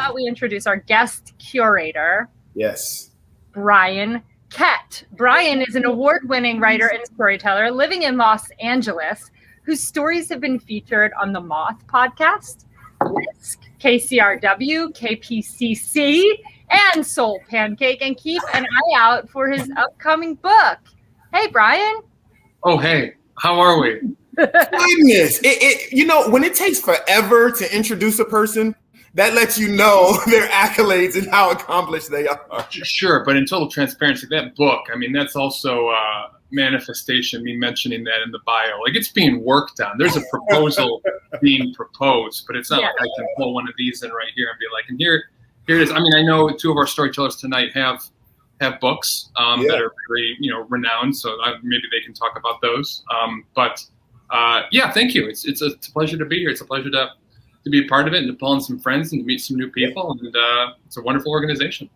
about we introduce our guest curator? Yes. Bryan Kett. Bryan is an award-winning writer and storyteller living in Los Angeles, whose stories have been featured on the Moth podcast, Risk, KCRW, KPCC, and Soul Pancake. And keep an eye out for his upcoming book. Hey, Bryan. Oh, hey. How are we? Goodness. When it takes forever to introduce a person, that lets you know their accolades and how accomplished they are. Sure, but in total transparency, that book, I mean, that's also manifestation, me mentioning that in the bio. Like, it's being worked on. There's a proposal being proposed, but it's not like I can pull one of these in right here and be like, and here it is. I mean, I know two of our storytellers tonight have books that are very, renowned, so maybe they can talk about those. But thank you. It's a pleasure to be here. It's a pleasure to be a part of it and to pull in some friends and to meet some new people. And it's a wonderful organization.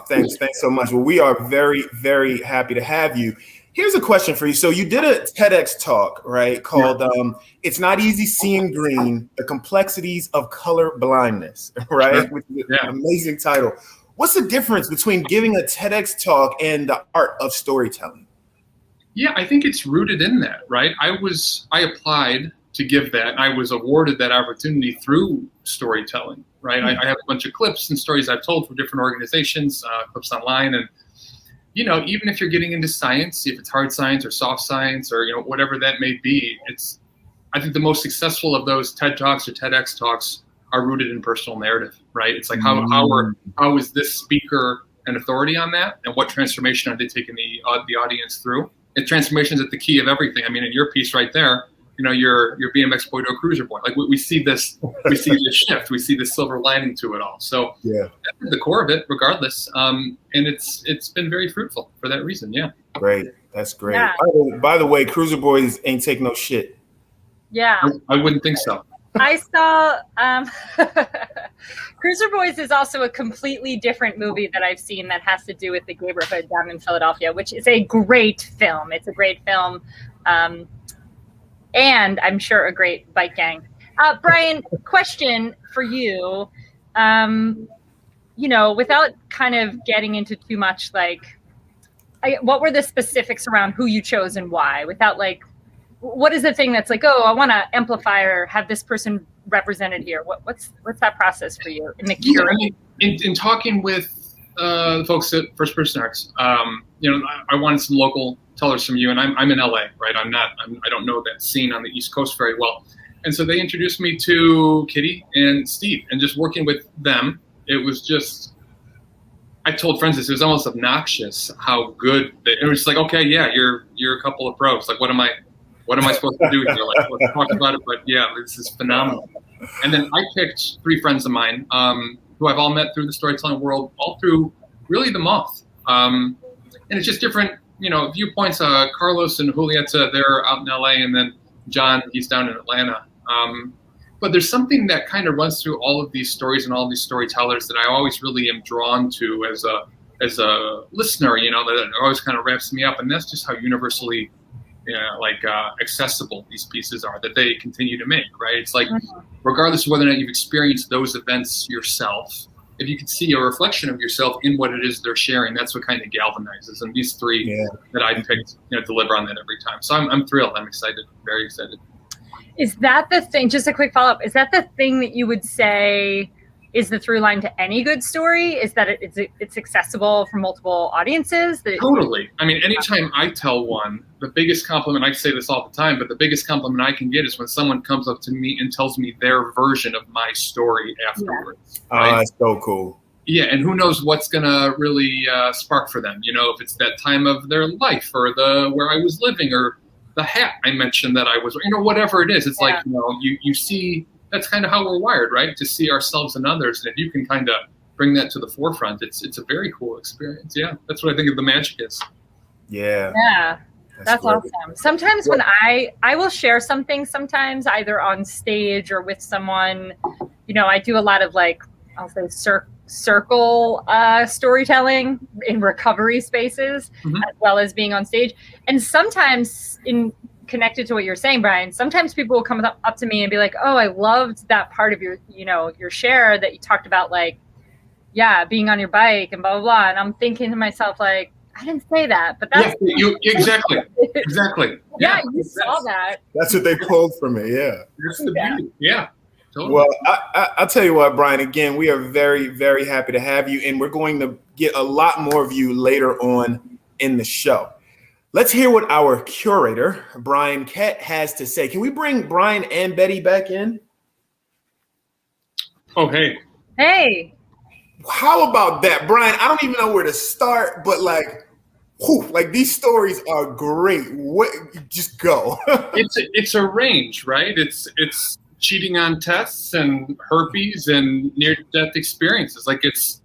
Thanks so much. Well, we are very, very happy to have you. Here's a question for you. So you did a TEDx talk, right, called It's Not Easy Seeing Green, The Complexities of Color Blindness, right? Sure. Which is an amazing title. What's the difference between giving a TEDx talk and the art of storytelling? Yeah, I think it's rooted in that, right? I applied to give that, and I was awarded that opportunity through storytelling, right? I have a bunch of clips and stories I've told from different organizations, clips online, and even if you're getting into science, if it's hard science or soft science or whatever that may be, I think the most successful of those TED Talks or TEDx talks are rooted in personal narrative, right? It's like how is this speaker an authority on that, and what transformation are they taking the audience through? And transformation is at the key of everything. I mean, in your piece right there, your BMX boy to a cruiser boy. Like we see this shift, we see this silver lining to it all. So that's the core of it, regardless. And it's been very fruitful for that reason. Yeah. Great. That's great. Yeah. By the way, cruiser boys ain't take no shit. Yeah. I wouldn't think so. I saw Cruiser Boys is also a completely different movie that I've seen that has to do with the neighborhood down in Philadelphia, which is a great film. It's a great film. And I'm sure a great bike gang. Bryan, question for you. Without kind of getting into too much, what were the specifics around who you chose and why? Without what is the thing that's I want to amplify or have this person represented here? What's that process for you in the cure? In talking with the folks at First Person Arts, I wanted some local tellers from you, and I'm in LA, right? I don't know that scene on the East Coast very well. And so they introduced me to Kitty and Steve, and just working with them, it was just, I told friends this, it was almost obnoxious how good it was. Like, okay, yeah, you're a couple of pros. Like, what am I supposed to do here? Like, let's talk about it, but yeah, this is phenomenal. And then I picked 3 friends of mine, who I've all met through the storytelling world, all through really the Moth. And it's just different, viewpoints. Carlos and Julieta, they're out in LA, and then John, he's down in Atlanta. But there's something that kind of runs through all of these stories and all of these storytellers that I always really am drawn to as a listener, that always kind of wraps me up. And that's just how universally, accessible these pieces are that they continue to make, right? It's like, regardless of whether or not you've experienced those events yourself, if you can see a reflection of yourself in what it is they're sharing, that's what kind of galvanizes. And these 3 that I picked, deliver on that every time. So I'm thrilled. I'm excited, very excited. Is that the thing, just a quick follow-up, is that the thing that you would say is the through line to any good story? Is that it's accessible for multiple audiences? Totally. I mean, anytime I tell one, the biggest compliment, I say this all the time, but the biggest compliment I can get is when someone comes up to me and tells me their version of my story afterwards. Yeah. Right? That's so cool. Yeah, and who knows what's going to really spark for them, if it's that time of their life or where I was living or the hat I mentioned that I was, whatever it is. It's like, you see, that's kind of how we're wired, right? To see ourselves and others. And if you can kind of bring that to the forefront, it's a very cool experience. Yeah, that's what I think of the magic is. Yeah. Yeah, that's awesome. Sometimes when I will share something sometimes either on stage or with someone, I do a lot of I'll say circle storytelling in recovery spaces, as well as being on stage. And sometimes in connected to what you're saying, Bryan, sometimes people will come up to me and be like, oh, I loved that part of your, your share that you talked about, like, yeah, being on your bike and blah, blah, blah. And I'm thinking to myself, like, I didn't say that, but that's exactly. Yeah, you saw that. That's what they pulled from me. Yeah. That's the beauty. Yeah. Totally. Well, I'll tell you what, Bryan, again, we are very, very happy to have you, and we're going to get a lot more of you later on in the show. Let's hear what our curator, Bryan Kett, has to say. Can we bring Bryan and Betty back in? Oh, hey. Hey. How about that, Bryan? I don't even know where to start, but like these stories are great. Just go. It's a range, right? It's cheating on tests and herpes and near-death experiences. Like it's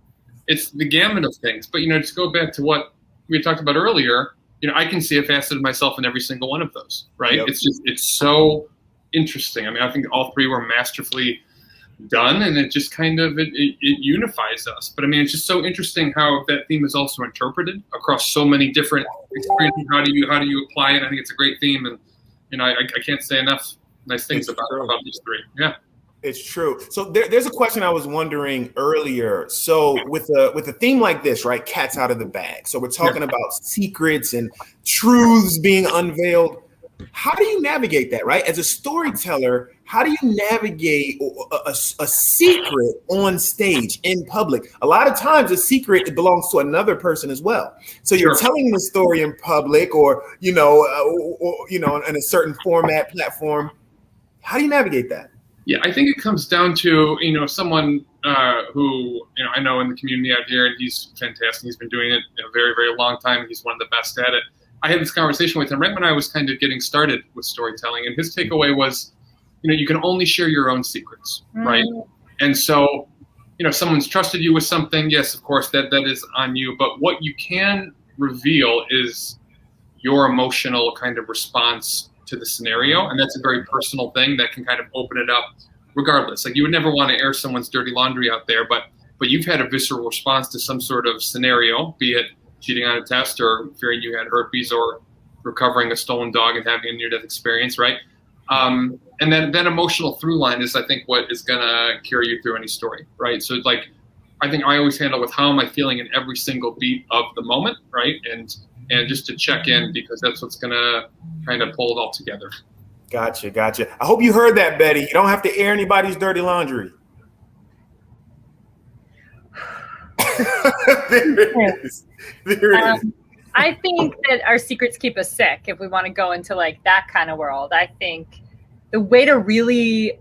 the gamut of things. But to go back to what we talked about earlier, I can see a facet of myself in every single one of those, right? Yep. It's so interesting. I mean, I think all three were masterfully done, and it just kind of it unifies us. But I mean, it's just so interesting how that theme is also interpreted across so many different experiences. How do you apply it? I think it's a great theme, and I can't say enough nice things about these three. Yeah. It's true. So there's a question I was wondering earlier. So with a theme like this, right? Cat's out of the bag. So we're talking about secrets and truths being unveiled. How do you navigate that, right? As a storyteller, how do you navigate a secret on stage in public? A lot of times a secret, it belongs to another person as well. So you're telling the story in public or in a certain format, platform. How do you navigate that? Yeah, I think it comes down to, someone who, I know in the community out here, and he's fantastic. He's been doing it a very, very long time. He's one of the best at it. I had this conversation with him right when I was kind of getting started with storytelling, and his takeaway was, you can only share your own secrets, right? And so, someone's trusted you with something. Yes, of course, that is on you. But what you can reveal is your emotional kind of response to the scenario, and that's a very personal thing that can kind of open it up regardless. Like, you would never want to air someone's dirty laundry out there, but you've had a visceral response to some sort of scenario, be it cheating on a test or fearing you had herpes or recovering a stolen dog and having a near-death experience, right? And then that emotional through line is, I think, what is going to carry you through any story, right? So, like, I think I always handle with how am I feeling in every single beat of the moment, right? And just to check in, because that's what's going to kind of pull it all together. Gotcha. I hope you heard that, Betty. You don't have to air anybody's dirty laundry. There it is. I think that our secrets keep us sick if we want to go into like that kind of world. I think the way to really,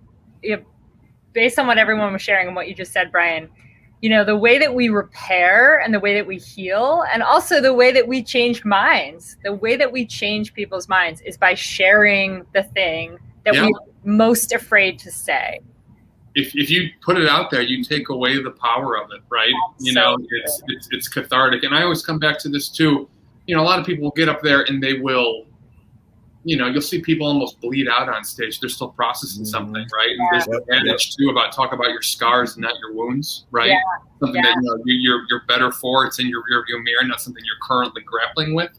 based on what everyone was sharing and what you just said, Bryan, the way that we repair and the way that we heal, and also the way that we change minds, the way that we change people's minds is by sharing the thing that we're most afraid to say. If you put it out there, you take away the power of it, right? It's cathartic. And I always come back to this too. A lot of people will get up there and they will, you'll see people almost bleed out on stage. They're still processing something, right? And there's an adage too about talk about your scars and not your wounds, right? Something that you're better for. It's in your rearview mirror, not something you're currently grappling with.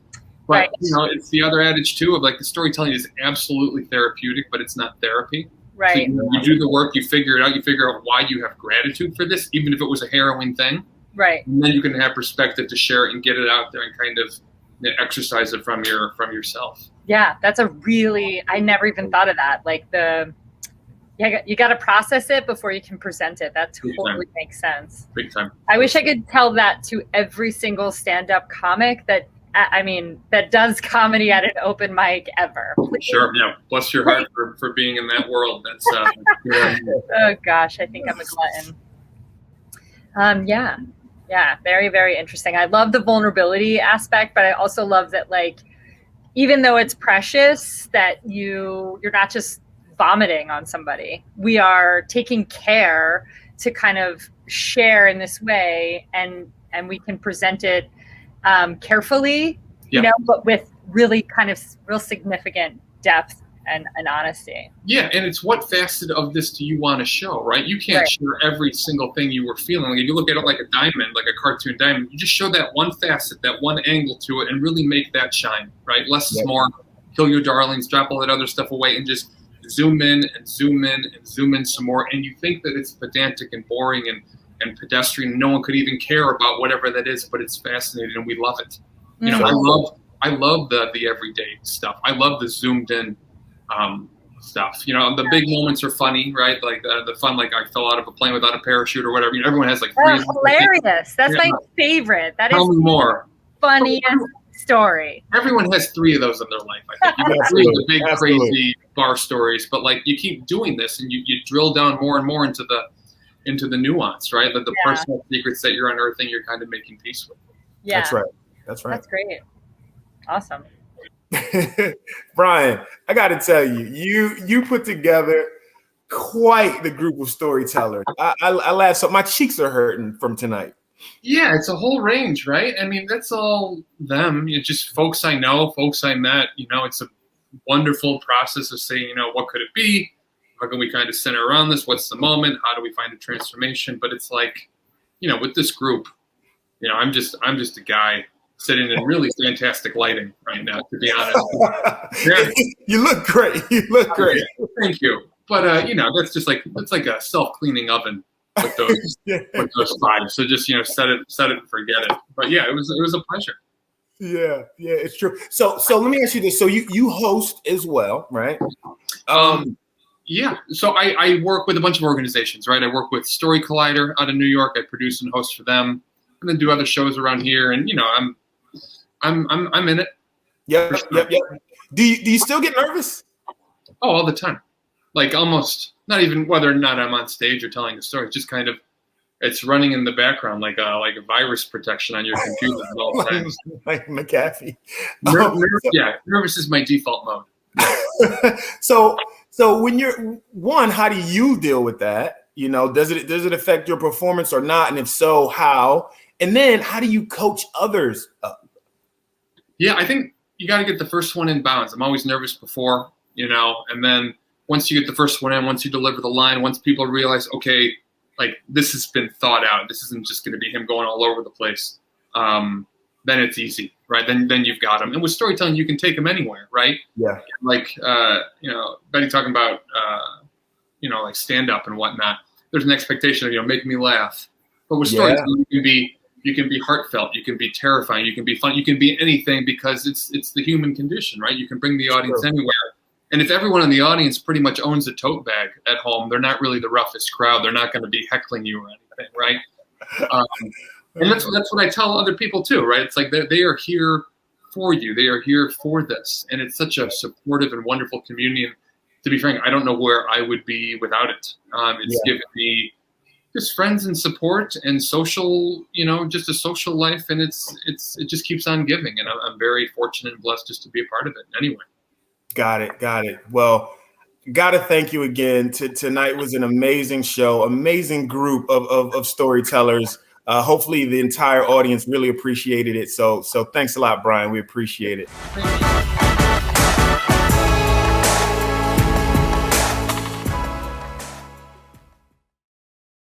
But it's the other adage too of like the storytelling is absolutely therapeutic, but it's not therapy. Right. So you do the work, you figure it out, you figure out why you have gratitude for this, even if it was a harrowing thing. Right. And then you can have perspective to share it and get it out there and kind of exercise it from yourself. Yeah, that's I never even thought of that. Like you got to process it before you can present it. That totally makes sense. Big time. I wish I could tell that to every single stand-up comic that does comedy at an open mic ever. Please. Sure, yeah. Bless your heart for being in that world. That's oh gosh, I think I'm a glutton. Yeah, very, very interesting. I love the vulnerability aspect, but I also love that, like, even though it's precious, that you're not just vomiting on somebody. We are taking care to kind of share in this way, and we can present it carefully, but with really kind of real significant depth and honesty. Yeah, and it's what facet of this do you want to show, right? You can't share every single thing you were feeling. Like if you look at it like a diamond, like a cartoon diamond, you just show that one facet, that one angle to it, and really make that shine, right? Less is more. kill your darlings, drop all that other stuff away, and just zoom in and zoom in and zoom in some more. And you think that it's pedantic and boring and pedestrian. No one could even care about whatever that is, but it's fascinating and we love it. You know, I love the everyday stuff. I love the zoomed in stuff. You know, the big moments are funny, right? Like the fun, like I fell out of a plane without a parachute or whatever. You know, everyone has like three. Hilarious. That's my favorite. That Tell is me more. Funniest story. Everyone has 3 of those in their life. I think you got 3 of the big crazy bar stories, but like you keep doing this and you drill down more and more into the nuance, right? Like the personal secrets that you're unearthing, you're kind of making peace with. Yeah, that's right. That's great. Awesome. Bryan, I got to tell you, you put together quite the group of storytellers. I laughed so my cheeks are hurting from tonight. Yeah, it's a whole range, right? I mean, that's all them. It's just folks I know, folks I met. You know, it's a wonderful process of saying, you know, what could it be? How can we kind of center around this? What's the moment? How do we find a transformation? But it's like, you know, with this group, you know, I'm just a guy sitting in really fantastic lighting right now, to be honest. Yeah. You look great. You look great. Thank you. But you know, that's like a self-cleaning oven with those with those vibes. So just, you know, set it and forget it. But yeah, it was a pleasure. Yeah, it's true. So let me ask you this. So you host as well, right? Yeah. So I work with a bunch of organizations, right? I work with Story Collider out of New York. I produce and host for them, and then do other shows around here. And you know, I'm in it. Yep. Do you still get nervous? Oh, all the time. Like almost not even whether or not I'm on stage or telling a story. Just kind of, it's running in the background like a virus protection on your computer at all times. Like McAfee. Nervous is my default mode. Yeah. So when you're how do you deal with that? You know, does it affect your performance or not? And if so, how? And then how do you coach others up? Yeah, I think you got to get the first one in bounds. I'm always nervous before, you know, and then once you get the first one in, once you deliver the line, once people realize, okay, like this has been thought out, this isn't just going to be him going all over the place, then it's easy, right? Then you've got him. And with storytelling, you can take him anywhere, right? Yeah. Like, you know, Betty talking about, you know, like stand up and whatnot. There's an expectation of, you know, make me laugh. But with storytelling, you can be heartfelt, you can be terrifying, you can be fun, you can be anything because it's the human condition, right? You can bring the audience anywhere. And if everyone in the audience pretty much owns a tote bag at home, they're not really the roughest crowd. They're not going to be heckling you or anything, right? And that's what I tell other people too, right? It's like they are here for you. They are here for this. And it's such a supportive and wonderful community. And to be frank, I don't know where I would be without it. It's given me just friends and support and social, you know, just a social life. And it just keeps on giving. And I'm very fortunate and blessed just to be a part of it anyway. Got it. Well, got to thank you again. Tonight was an amazing show, amazing group of storytellers. Hopefully the entire audience really appreciated it. So thanks a lot, Bryan. We appreciate it.